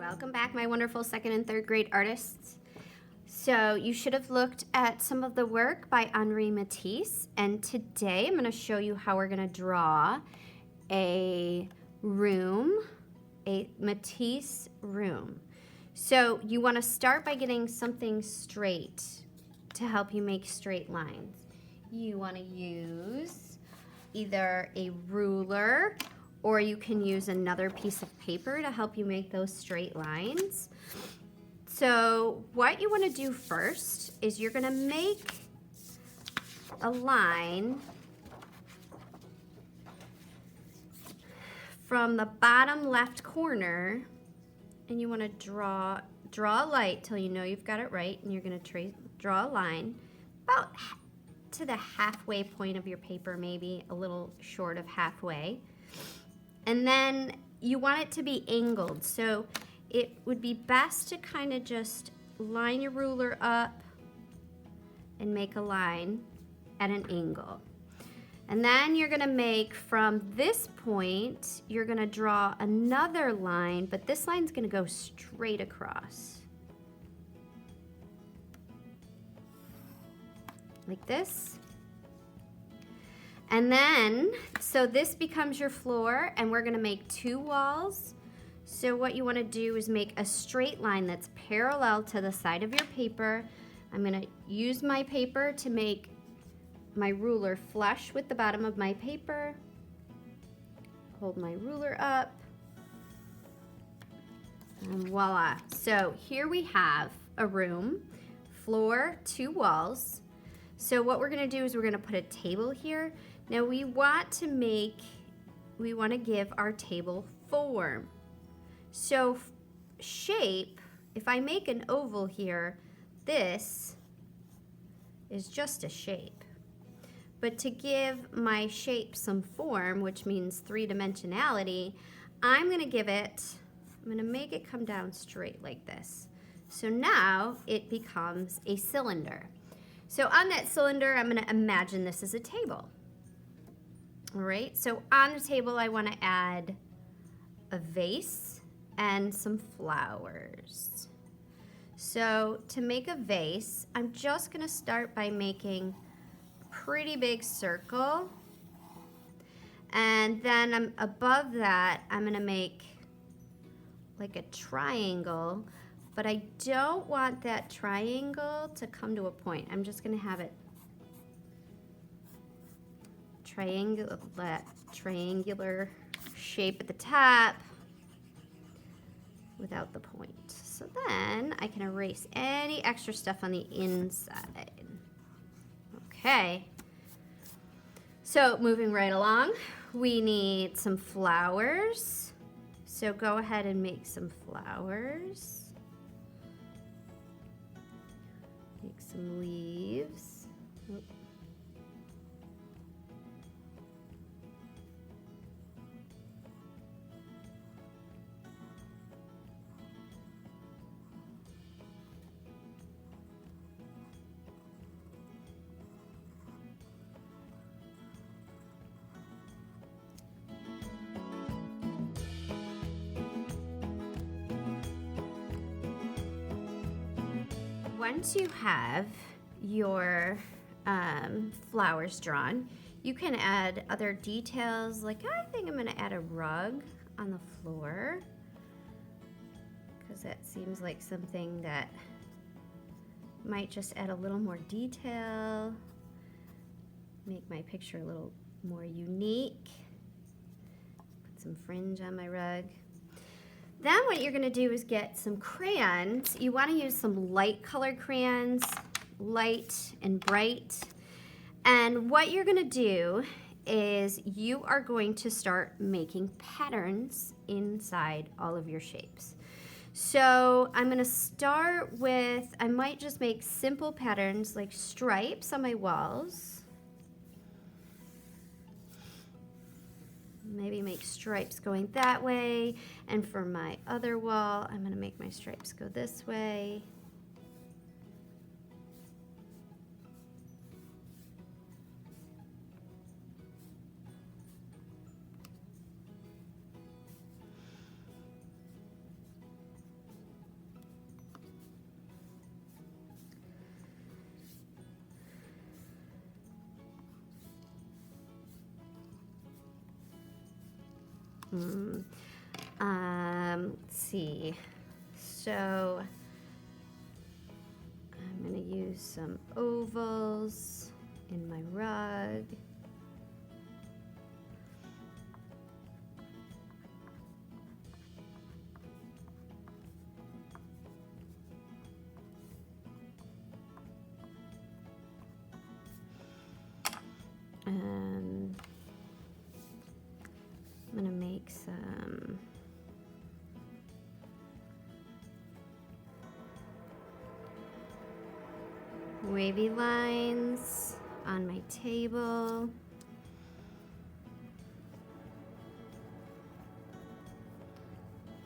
Welcome back, my wonderful second and third grade artists. So you should have looked at some of the work by Henri Matisse, and today I'm going to show you how we're going to draw a room, a Matisse room. So you want to start by getting something straight to help you make straight lines. You want to use either a ruler, or you can use another piece of paper to help you make those straight lines. So what you want to do first is you're going to make a line from the bottom left corner, and you want to draw a light till you know you've got it right, and you're going to draw a line about to the halfway point of your paper, maybe a little short of halfway. And then you want it to be angled, so it would be best to kind of just line your ruler up and make a line at an angle. And then you're gonna make from this point, you're gonna draw another line, but this line's gonna go straight across. Like this. And then, so this becomes your floor, and we're gonna make two walls. So what you wanna do is make a straight line that's parallel to the side of your paper. I'm gonna use my paper to make my ruler flush with the bottom of my paper. Hold my ruler up, and voila. So here we have a room, floor, two walls. So what we're gonna do is we're gonna put a table here. Now we want to give our table form. So shape, if I make an oval here, this is just a shape. But to give my shape some form, which means three-dimensionality, I'm gonna make it come down straight like this. So now it becomes a cylinder. So on that cylinder, I'm gonna imagine this is a table. All right, so on the table, I want to add a vase and some flowers. So to make a vase, I'm just going to start by making a pretty big circle. And then above that, I'm going to make like a triangle, but I don't want that triangle to come to a point. I'm just going to have it triangular shape at the top without the point. So then I can erase any extra stuff on the inside. Okay. So moving right along, we need some flowers. So go ahead and make some flowers. Make some leaves. Oops. Once you have your flowers drawn, you can add other details, like I think I'm going to add a rug on the floor, because that seems like something that might just add a little more detail, make my picture a little more unique. Put some fringe on my rug. Then what you're gonna do is get some crayons. You wanna use some light colored crayons, light and bright. And what you're gonna do is you are going to start making patterns inside all of your shapes. So I'm gonna start with, I might just make simple patterns like stripes on my walls. Maybe make stripes going that way, and for my other wall, I'm gonna make my stripes go this way. Let's see. So I'm gonna use some ovals in my rug. I'm gonna make some wavy lines on my table.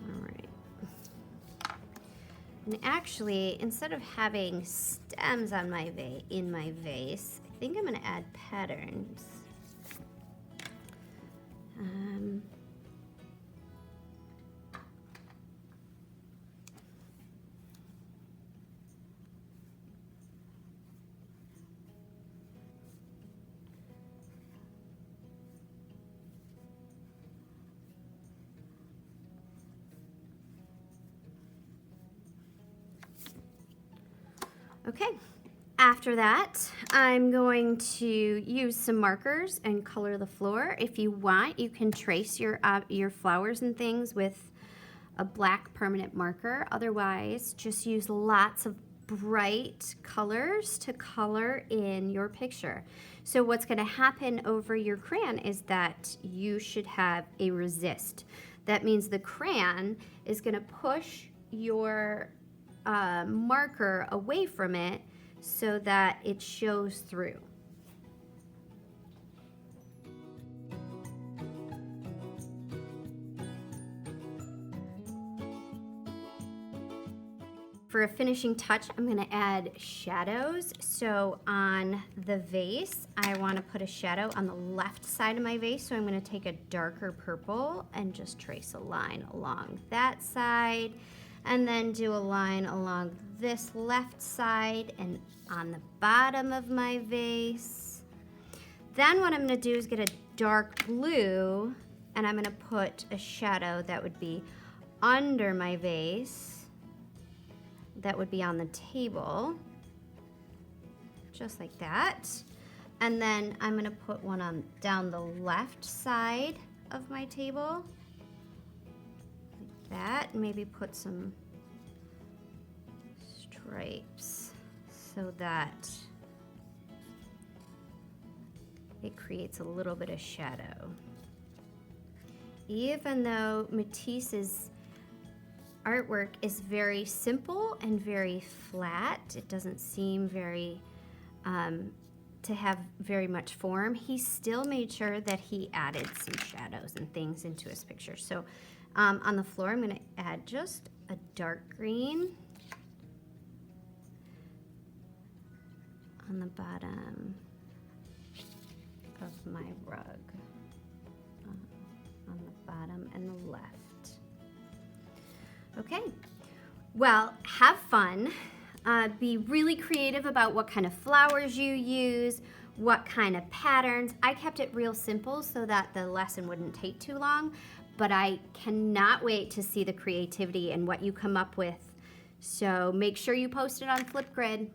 All right. And actually, instead of having stems on my in my vase, I think I'm going to add patterns. Okay, after that, I'm going to use some markers and color the floor. If you want, you can trace your flowers and things with a black permanent marker. Otherwise, just use lots of bright colors to color in your picture. So what's going to happen over your crayon is that you should have a resist. That means the crayon is going to push your marker away from it so that it shows through. For a finishing touch, I'm going to add shadows. So on the vase, I want to put a shadow on the left side of my vase. So I'm going to take a darker purple and just trace a line along that side. And then do a line along this left side and on the bottom of my vase. Then what I'm going to do is get a dark blue, and I'm going to put a shadow that would be under my vase, that would be on the table, just like that. And then I'm going to put one on down the left side of my table. That, maybe put some stripes so that it creates a little bit of shadow. Even though Matisse's artwork is very simple and very flat, it doesn't seem very to have very much form, he still made sure that he added some shadows and things into his picture. So on the floor, I'm going to add just a dark green on the bottom of my rug, on the bottom and the left. Okay, well, have fun. Be really creative about what kind of flowers you use, what kind of patterns. I kept it real simple so that the lesson wouldn't take too long, but I cannot wait to see the creativity and what you come up with. So make sure you post it on Flipgrid.